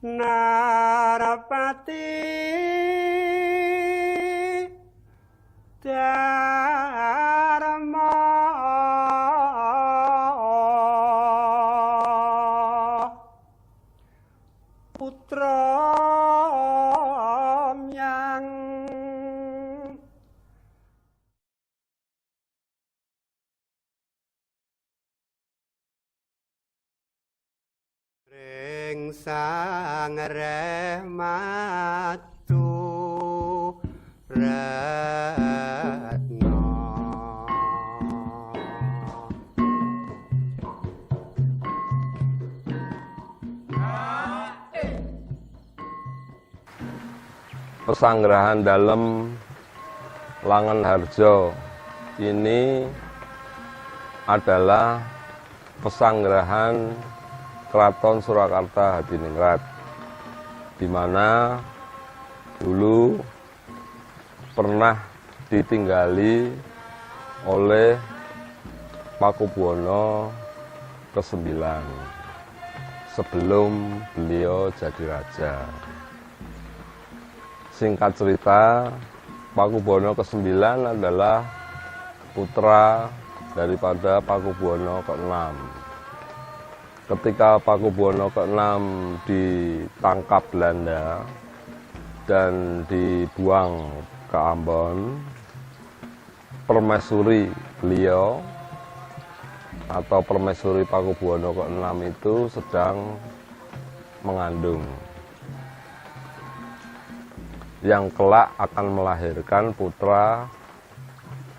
Narapati Dharma Putra Myang Ring sang rematu Retno Pesanggrahan Dalem Langenharjo ini adalah pesanggrahan Keraton Surakarta Hadiningrat, di mana dulu pernah ditinggali oleh Pakubuwono ke-9 sebelum beliau jadi raja. Singkat cerita, Pakubuwono ke-9 adalah putra daripada Pakubuwono ke-6. Ketika Pakubuwono ke-6 ditangkap Belanda dan dibuang ke Ambon, permaisuri beliau atau permaisuri Pakubuwono ke-6 itu sedang mengandung, yang kelak akan melahirkan putra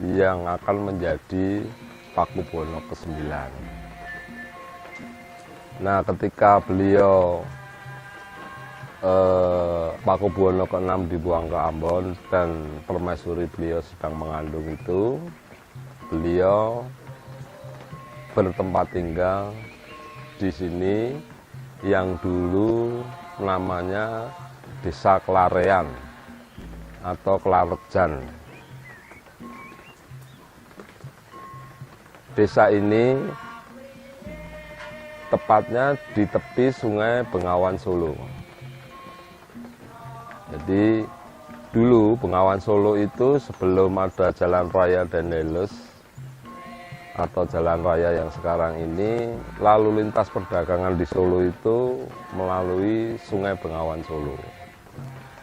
yang akan menjadi Pakubuwono ke-9. Nah, ketika beliau Pakubuwono ke-6 dibuang ke Ambon dan permaisuri beliau sedang mengandung itu, beliau bertempat tinggal di sini yang dulu namanya Desa Klarean atau Klarejan. Desa ini tepatnya di tepi Sungai Bengawan Solo. Jadi dulu Bengawan Solo itu sebelum ada Jalan Raya Dendels atau jalan raya yang sekarang ini, lalu lintas perdagangan di Solo itu melalui Sungai Bengawan Solo.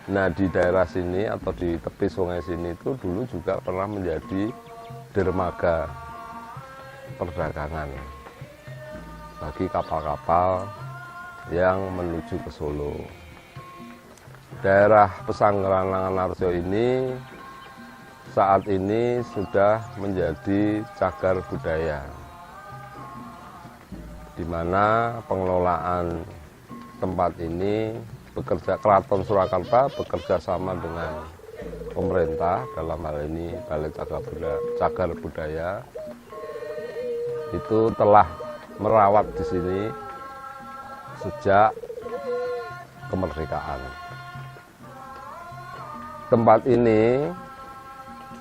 Nah, di daerah sini atau di tepi sungai sini itu dulu juga pernah menjadi dermaga perdagangan bagi kapal-kapal yang menuju ke Solo. Daerah Pesanggrahan Langenharjo ini saat ini sudah menjadi cagar budaya, di mana pengelolaan tempat ini Keraton Surakarta bekerja sama dengan pemerintah, dalam hal ini Balai Cagar Budaya, itu telah merawat di sini sejak kemerdekaan. Tempat ini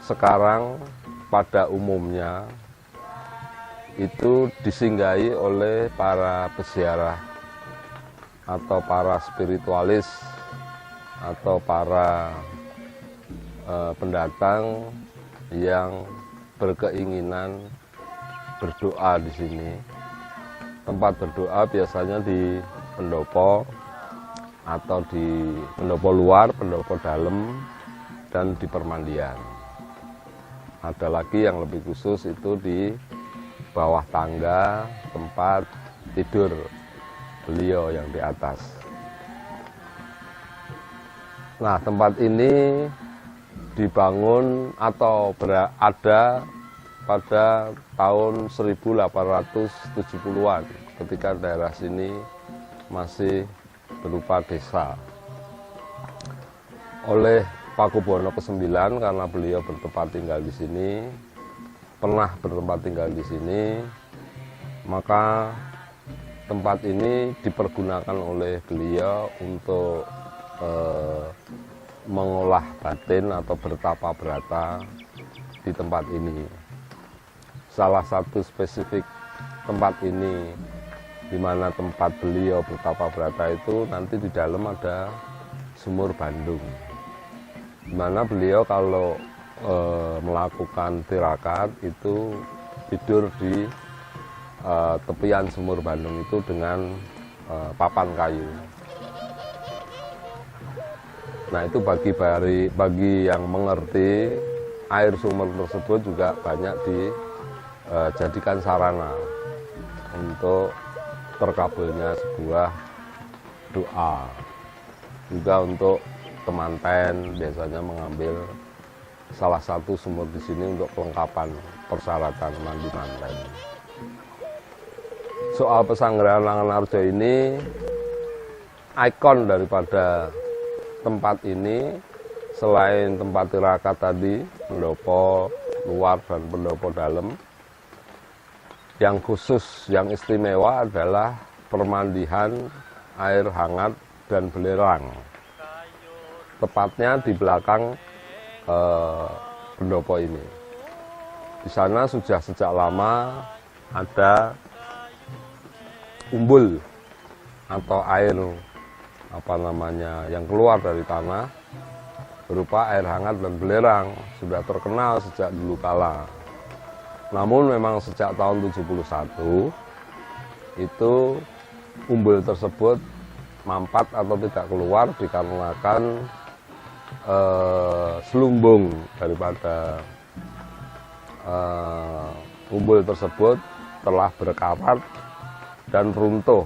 sekarang pada umumnya itu disinggahi oleh para peziarah atau para spiritualis atau para pendatang yang berkeinginan berdoa di sini. Tempat berdoa biasanya di pendopo atau di pendopo luar, pendopo dalam, dan di permandian. Ada lagi yang lebih khusus itu di bawah tangga tempat tidur beliau yang di atas. Nah, tempat ini dibangun atau ada pada tahun 1870-an ketika daerah sini masih berupa desa. Oleh Pakubuwono ke-9 karena beliau bertempat tinggal di sini, pernah bertempat tinggal di sini, maka tempat ini dipergunakan oleh beliau untuk mengolah batin atau bertapa berata di tempat ini. Salah satu spesifik tempat ini di mana tempat beliau bertapa brata itu nanti di dalam ada sumur Bandung, di mana beliau kalau melakukan tirakat itu tidur di tepian sumur Bandung itu dengan papan kayu. Nah itu bagi yang mengerti, air sumur tersebut juga banyak dijadikan sarana untuk terkabulnya sebuah doa. Juga untuk temanten biasanya mengambil salah satu sumur di sini untuk kelengkapan persyaratan mandi manten. Soal Pesanggerahan Langenarjo ini, ikon daripada tempat ini selain tempat tirakat tadi, pendopo luar dan pendopo dalam, yang khusus, yang istimewa adalah permandian air hangat dan belerang. Tepatnya di belakang pendopo ini. Di sana sudah sejak lama ada umbul atau air yang keluar dari tanah berupa air hangat dan belerang, sudah terkenal sejak dulu kala. Namun memang sejak tahun 71 itu umbul tersebut mampat atau tidak keluar dikarenakan selumbung daripada umbul tersebut telah berkarat dan runtuh,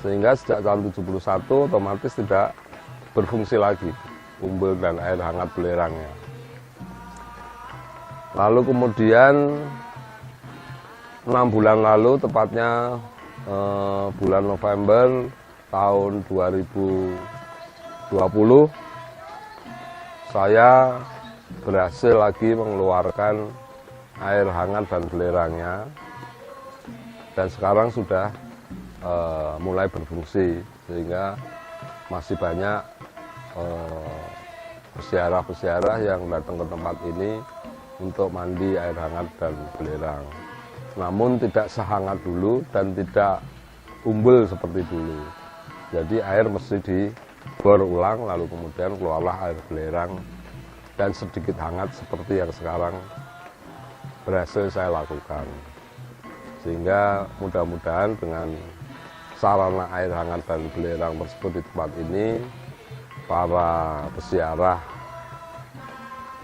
sehingga sejak tahun 71 otomatis tidak berfungsi lagi umbul dan air hangat belerangnya. Lalu kemudian 6 bulan lalu, tepatnya bulan November tahun 2020, saya berhasil lagi mengeluarkan air hangat dan belerangnya, dan sekarang sudah mulai berfungsi, sehingga masih banyak peziarah-peziarah yang datang ke tempat ini untuk mandi air hangat dan belerang. Namun tidak sehangat dulu dan tidak umbul seperti dulu. Jadi air mesti dibor ulang, lalu kemudian keluarlah air belerang dan sedikit hangat seperti yang sekarang berhasil saya lakukan. Sehingga mudah-mudahan dengan sarana air hangat dan belerang tersebut di tempat ini, para peziarah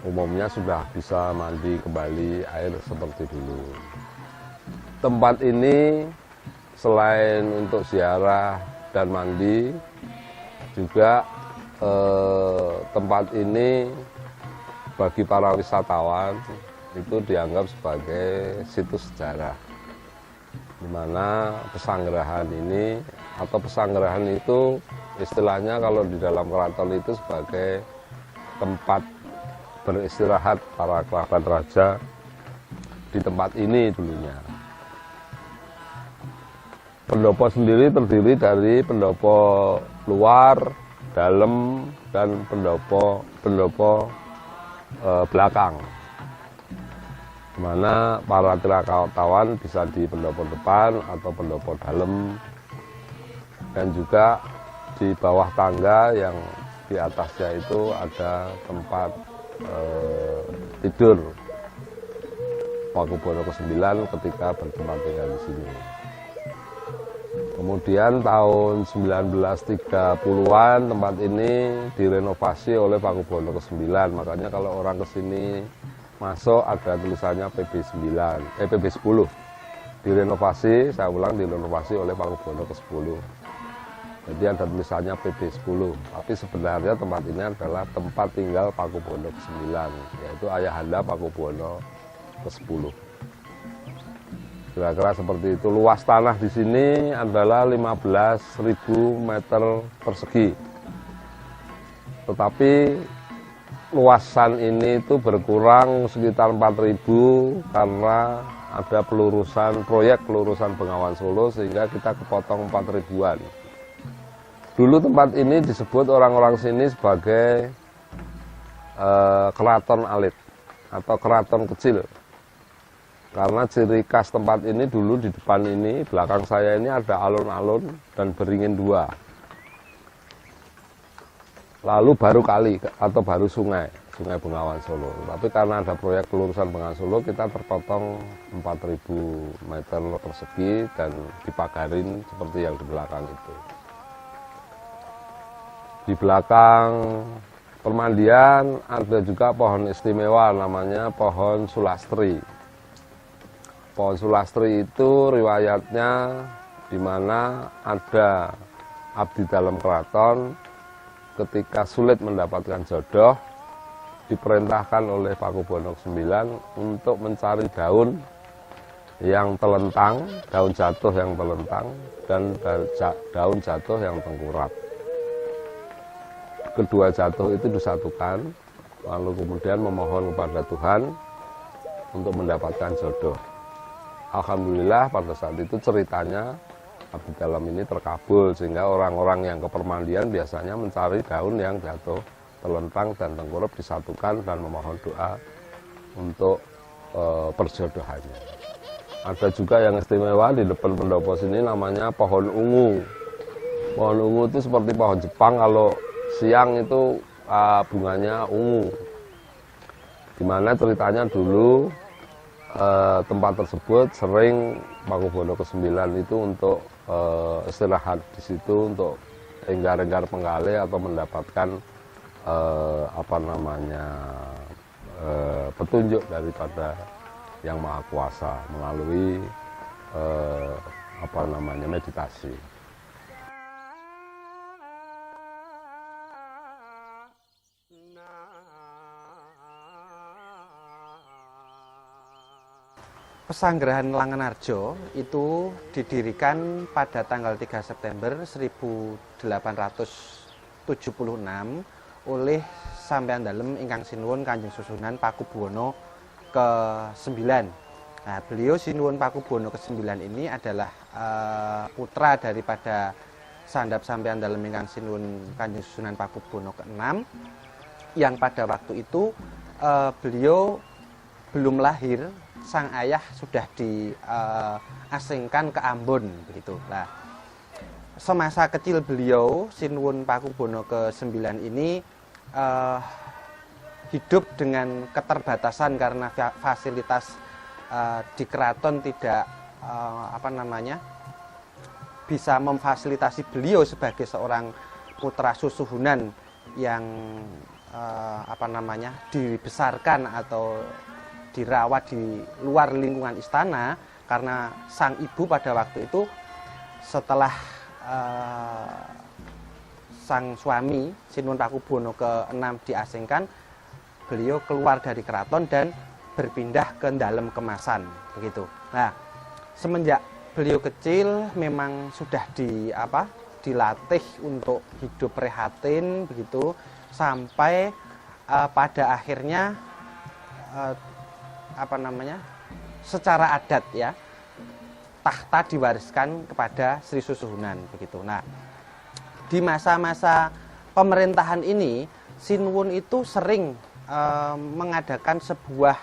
umumnya sudah bisa mandi kembali air seperti dulu. Tempat ini selain untuk ziarah dan mandi, juga tempat ini bagi para wisatawan itu dianggap sebagai situs sejarah, di mana Pesanggerahan ini, atau Pesanggerahan itu istilahnya kalau di dalam keraton itu sebagai tempat beristirahat para kerabat raja di tempat ini dulunya. Pendopo sendiri terdiri dari pendopo luar, dalam, dan pendopo belakang, di mana para tirakatawan bisa di pendopo depan atau pendopo dalam, dan juga di bawah tangga yang di atasnya itu ada tempat tidur Pakubuwono ke-9 ketika bertempat tinggal di sini. Kemudian tahun 1930-an tempat ini direnovasi oleh Pakubuwono ke-9. Makanya kalau orang ke sini masuk ada tulisannya PB10. Direnovasi, saya ulang, direnovasi oleh Pakubuwono ke-10. Jadi ada tulisannya PB10, tapi sebenarnya tempat ini adalah tempat tinggal Pakubuwono ke-9, yaitu ayahanda Pakubuwono ke-10. Kira-kira seperti itu. Luas tanah di sini adalah 15.000 meter persegi. Tetapi luasan ini itu berkurang sekitar 4.000 karena ada proyek pelurusan Bengawan Solo, sehingga kita kepotong 4.000-an. Dulu tempat ini disebut orang-orang sini sebagai keraton alit atau keraton kecil. Karena ciri khas tempat ini dulu di depan ini, belakang saya ini ada alun-alun dan beringin 2. Lalu baru kali atau baru sungai Bengawan Solo. Tapi karena ada proyek pelurusan Bengawan Solo, kita terpotong 4.000 meter persegi dan dipagarin seperti yang di belakang itu. Di belakang permandian ada juga pohon istimewa namanya pohon sulastri. Pohon sulastri itu riwayatnya di mana ada abdi dalam keraton ketika sulit mendapatkan jodoh, diperintahkan oleh Pakubuwono ke-9 untuk mencari daun yang telentang, daun jatuh yang telentang, dan daun jatuh yang tengkurap. Kedua jatuh itu disatukan, lalu kemudian memohon kepada Tuhan untuk mendapatkan jodoh. Alhamdulillah pada saat itu ceritanya abdi dalam ini terkabul, sehingga orang-orang yang ke permandian biasanya mencari daun yang jatuh telentang dan tengkurap disatukan dan memohon doa untuk perjodohannya. Ada juga yang istimewa di depan pendopo sini namanya pohon ungu. Pohon ungu itu seperti pohon Jepang, kalau siang itu bunganya ungu. Dimana ceritanya dulu tempat tersebut sering Pakubuwono ke-9 itu untuk istirahat di situ untuk enggar-enggar penggale atau mendapatkan petunjuk daripada Yang Maha Kuasa melalui meditasi. Pesanggerahan Langenarjo itu didirikan pada tanggal 3 September 1876 oleh Sampeyan Dalem ingkang sinuwun Kanjeng Susunan Pakubuwono ke-9. Nah, beliau sinuwun Pakubuwono ke-9 ini adalah putra daripada Sandap Sampeyan Dalem ingkang sinuwun Kanjeng Susunan Pakubuwono ke-6, yang pada waktu itu beliau belum lahir. Sang ayah sudah diasingkan ke Ambon begitu. Nah, semasa kecil beliau sinuwun Pakubuwono ke-9 ini hidup dengan keterbatasan karena fasilitas di keraton tidak bisa memfasilitasi beliau sebagai seorang putra susuhunan yang dibesarkan atau dirawat di luar lingkungan istana, karena sang ibu pada waktu itu setelah sang suami Sinuwun Pakubuwono ke-6 diasingkan, beliau keluar dari keraton dan berpindah ke Dalem Kemasan begitu. Nah, semenjak beliau kecil memang sudah dilatih untuk hidup prihatin begitu, sampai pada akhirnya secara adat ya, tahta diwariskan kepada Sri Susuhunan begitu. Nah, di masa-masa pemerintahan ini Sinuwun itu sering mengadakan sebuah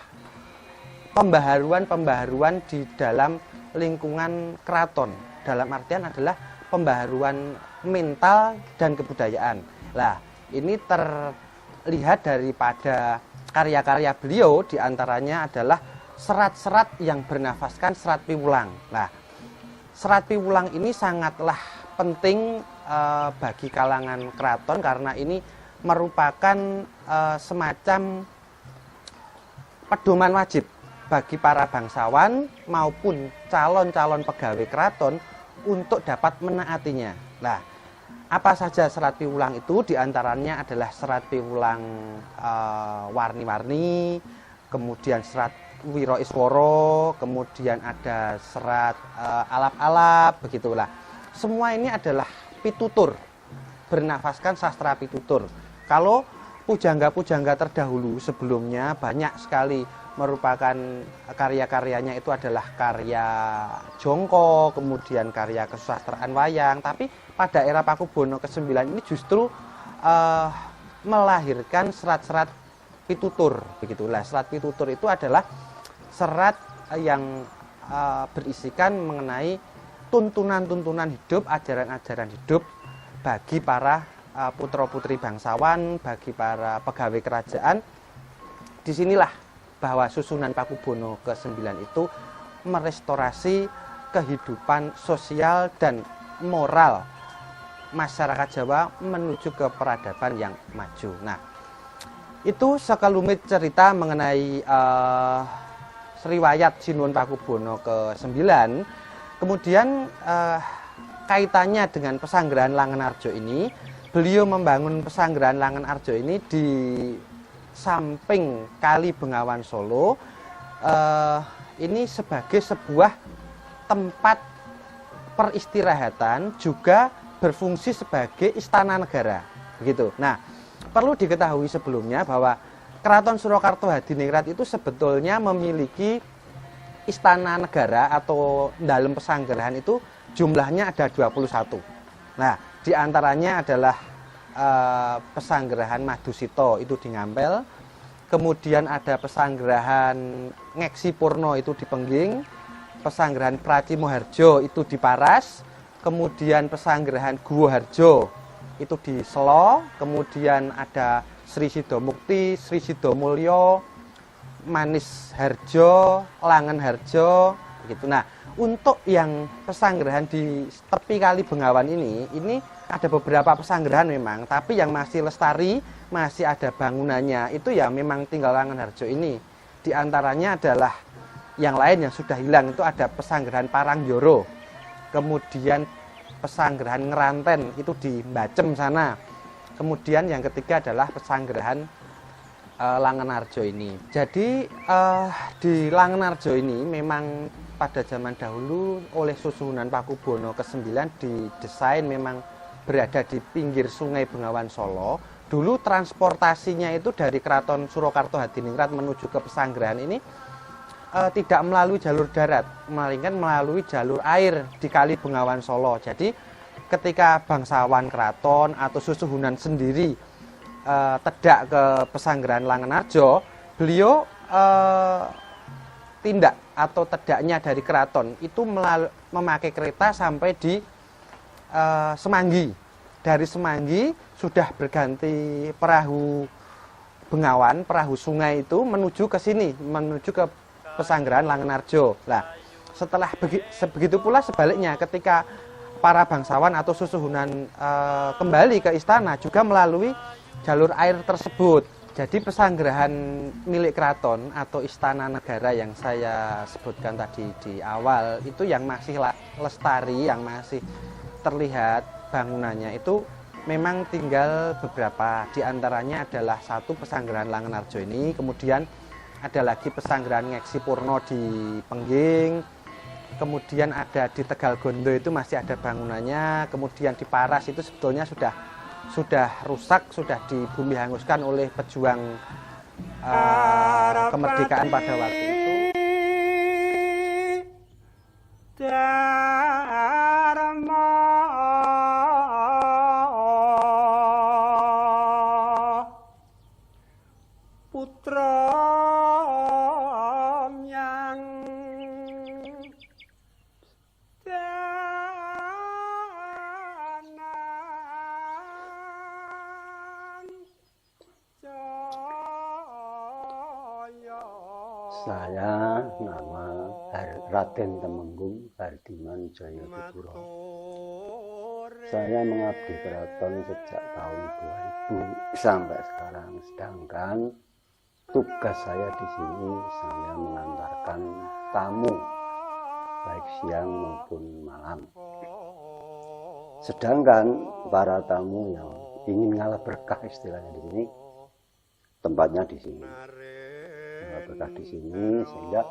pembaharuan di dalam lingkungan keraton. Dalam artian adalah pembaharuan mental dan kebudayaan. Nah, ini terlihat daripada karya-karya beliau, diantaranya adalah serat-serat yang bernafaskan serat piwulang. Nah, serat piwulang ini sangatlah penting bagi kalangan keraton karena ini merupakan semacam pedoman wajib bagi para bangsawan maupun calon-calon pegawai keraton untuk dapat menaatinya. Nah, apa saja serat piwulang itu? Diantaranya adalah serat piwulang warni-warni, kemudian serat Wiro Isworo, kemudian ada serat alap-alap, begitulah. Semua ini adalah pitutur, bernafaskan sastra pitutur. Kalau pujangga-pujangga terdahulu sebelumnya banyak sekali merupakan karya-karyanya itu adalah karya jongko, kemudian karya kesusastraan wayang. Tapi pada era Pakubuwono ke-9 ini justru melahirkan serat-serat pitutur. Begitulah, serat pitutur itu adalah serat yang berisikan mengenai tuntunan-tuntunan hidup, ajaran-ajaran hidup bagi para putra-putri bangsawan, bagi para pegawai kerajaan. Disinilah bahwa susunan Pakubono ke-9 itu merestorasi kehidupan sosial dan moral masyarakat Jawa menuju ke peradaban yang maju. Nah, itu sekelumit cerita mengenai riwayat Sinuhun Pakubono ke-9. Kemudian kaitannya dengan Pesanggerahan Langenarjo ini, beliau membangun Pesanggerahan Langenarjo ini di samping Kali Bengawan Solo. Ini sebagai sebuah tempat peristirahatan, juga berfungsi sebagai istana negara, begitu. Nah, perlu diketahui sebelumnya bahwa Keraton Surakarta Hadiningrat itu sebetulnya memiliki istana negara atau dalam pesanggerahan itu jumlahnya ada 21. Nah, diantaranya adalah Pesanggerahan Madusito itu di Ngampel, kemudian ada Pesanggerahan Ngeksi Purno itu di Pengging, Pesanggerahan Pracimoharjo itu di Paras, kemudian Pesanggerahan Guwoharjo itu di Selo, kemudian ada Sri Sidomukti, Sri Sidomulyo, Manis Harjo, Langen Harjo, begitu. Nah, untuk yang pesanggerahan di tepi Kali Bengawan ini ada beberapa pesanggerahan memang, tapi yang masih lestari, masih ada bangunannya, itu ya memang tinggal Langen Harjo ini. Di antaranya adalah yang lain yang sudah hilang, itu ada Pesanggerahan Parangjoro, kemudian Pesanggerahan Ngeranten itu di Mbacem sana. Kemudian yang ketiga adalah Pesanggerahan Langenarjo ini. Jadi di Langenarjo ini memang pada zaman dahulu oleh susunan Pakubono ke-9 didesain memang berada di pinggir Sungai Bengawan Solo. Dulu transportasinya itu dari Keraton Surakarta Hadiningrat menuju ke Pesanggerahan ini tidak melalui jalur darat, melainkan melalui jalur air di Kali Bengawan Solo. Jadi ketika bangsawan keraton atau susuhunan sendiri tedak ke Pesanggerahan Langenarjo, beliau tindak atau tedaknya dari keraton itu memakai kereta sampai di Semanggi. Dari Semanggi sudah berganti perahu Bengawan, perahu sungai itu menuju ke sini, menuju ke Pesanggerahan Langenarjo. Nah, setelah begitu pula sebaliknya ketika para bangsawan atau susuhunan kembali ke istana juga melalui jalur air tersebut. Jadi pesanggerahan milik keraton atau istana negara yang saya sebutkan tadi di awal itu yang masih lestari, yang masih terlihat bangunannya itu memang tinggal beberapa. Di antaranya adalah satu Pesanggerahan Langenarjo ini, kemudian ada lagi Pesanggerahan Ngeksi Purno di Pengging, kemudian ada di Tegal Gondo itu masih ada bangunannya, kemudian di Paras itu sebetulnya sudah rusak, sudah dibumi hanguskan oleh pejuang kemerdekaan pada waktu itu. Putra yang Saya nama Raden Temenggung Hardiman Jayapuro. Saya mengabdi keraton sejak tahun 2000 sampai sekarang. Sedangkan tugas saya di sini saya mengantarkan tamu baik siang maupun malam. Sedangkan para tamu yang ingin ngalah berkah istilahnya di sini, tempatnya di sini. Berkah di sini sehingga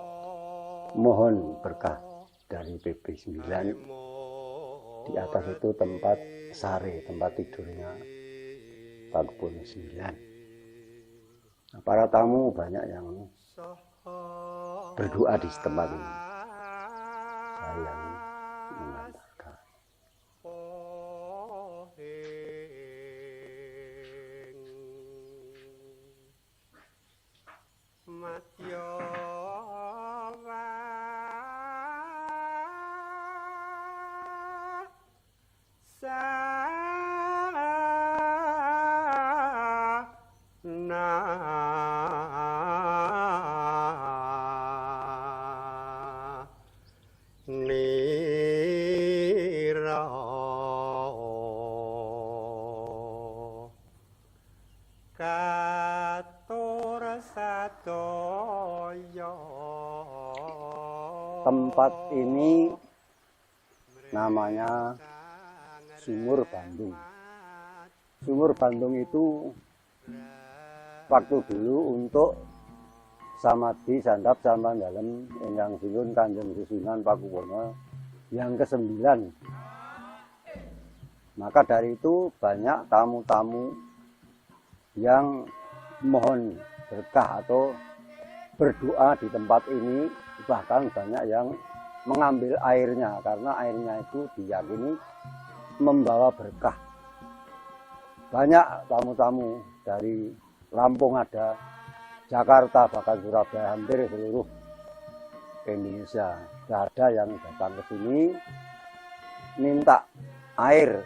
mohon berkah dari PP 9. Di atas itu tempat sare, tempat tidurnya Pakubono 9. Nah, para tamu banyak yang berdoa di tempat ini. Saya yang mengantarkan. Matyo katur satoyo. Tempat ini namanya Sumur Bandung. Sumur Bandung itu waktu dulu untuk samadhi sandap sama dalam ingkang sinuhun Kanjeng Susunan Pakuwono yang ke-9. Maka dari itu banyak tamu-tamu yang mohon berkah atau berdoa di tempat ini, bahkan banyak yang mengambil airnya karena airnya itu diyakini membawa berkah. Banyak tamu-tamu dari Lampung ada, Jakarta, bahkan Surabaya, hampir seluruh Indonesia. Sudah ada yang datang ke sini minta air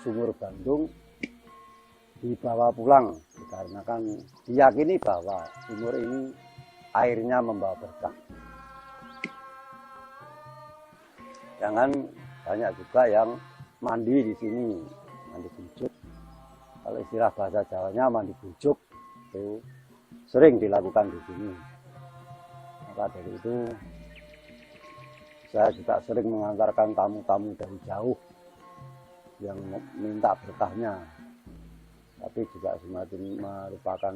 Sumur Bandung dibawa pulang, dikarenakan diyakini bahwa sumur ini airnya membawa berkah. Jangan banyak juga yang mandi di sini, mandi bujuk. Kalau istilah bahasa Jawanya mandi bujuk itu sering dilakukan di sini. Maka dari itu saya juga sering mengantarkan tamu-tamu dari jauh yang minta berkahnya. Tapi juga semakin merupakan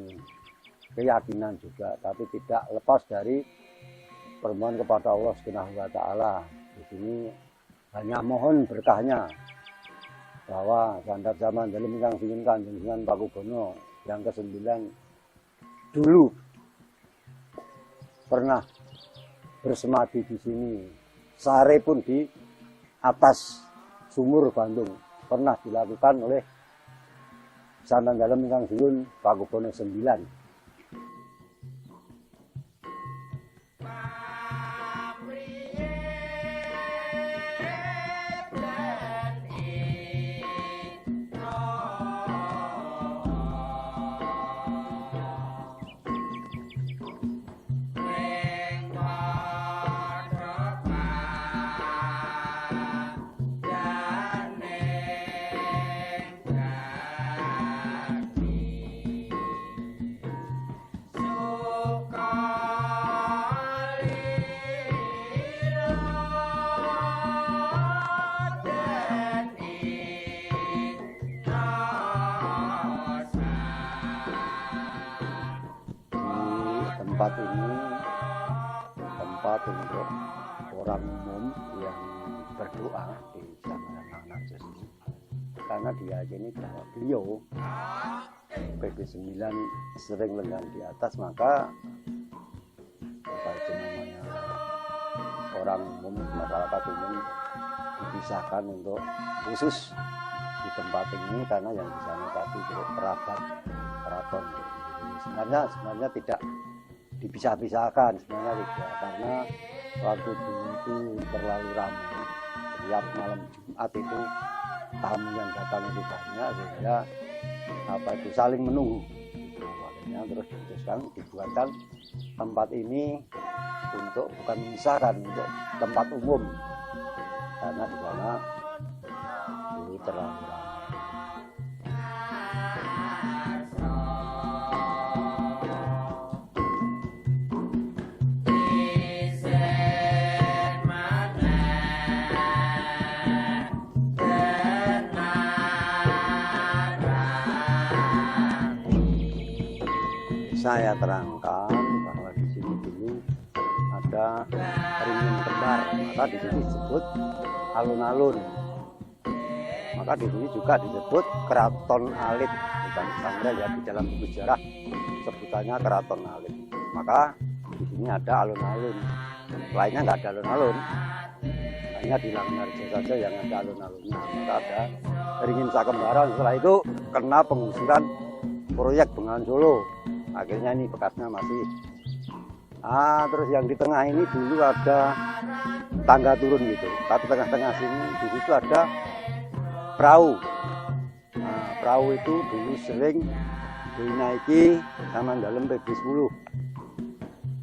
keyakinan juga, tapi tidak lepas dari permohonan kepada Allah Subhanahu wa taala. Di sini hanya mohon berkahnya bahwa sandap zaman dalam ingkang sinuhun Kanjeng Sunan Pakubono yang ke-9 dulu pernah bersemadi di sini. Sare pun di atas Sumur Bandung pernah dilakukan oleh sandan dalam ingkang sinuhun Pakubono 9. Tempat ini tempat untuk orang umum yang berdoa di Jamanan Anak ini, karena diyakini bahwa beliau PP9 sering lengan di atas, maka apa itu namanya orang umum, masyarakat umum dipisahkan untuk khusus di tempat ini, karena yang di sana tadi untuk kerabat keraton. Sebenarnya tidak dipisah-pisahkan, sebenarnya tidak, karena waktu dulu itu terlalu ramai. Setiap malam Jumat itu tamu yang datang itu banyak, sehingga apa itu saling menunggu. Makanya terus diputuskan dibuatkan tempat ini untuk bukan memisahkan, untuk tempat umum, karena di sana dulu terlalu ramai. Saya terangkan bahwa di sini dulu ada ringin kembar, maka di sini disebut alun-alun. Maka di sini juga disebut Keraton Alit, bukan Sangga ya, di dalam buku sejarah sebutannya Keraton Alit. Maka di sini ada alun-alun, lainnya nggak ada alun-alun, hanya di Langgarjo saja yang ada alun-alunnya. Maka ada ringin Sakembaran. Setelah itu kena penggusuran proyek Bengawan Solo. Akhirnya ini bekasnya masih. Terus yang di tengah ini dulu ada tangga turun gitu. Tapi tengah-tengah sini di situ ada perahu. Perahu itu dulu sering dinaiki sama dalam PP10.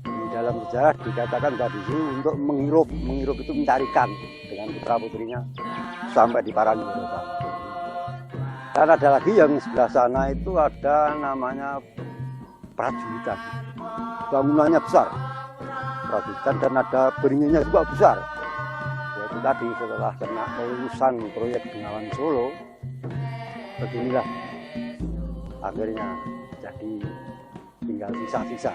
Di dalam sejarah dikatakan tadi untuk menghirup itu mencari ikan dengan putra putrinya sampai di Paranggono. Dan ada lagi yang sebelah sana itu ada namanya Prajuritan. Bangunannya besar, Prajuritan, dan ada beringinnya juga besar. Yaitu tadi setelah kena kelulusan proyek Bengawan Solo, beginilah akhirnya jadi tinggal sisa-sisa.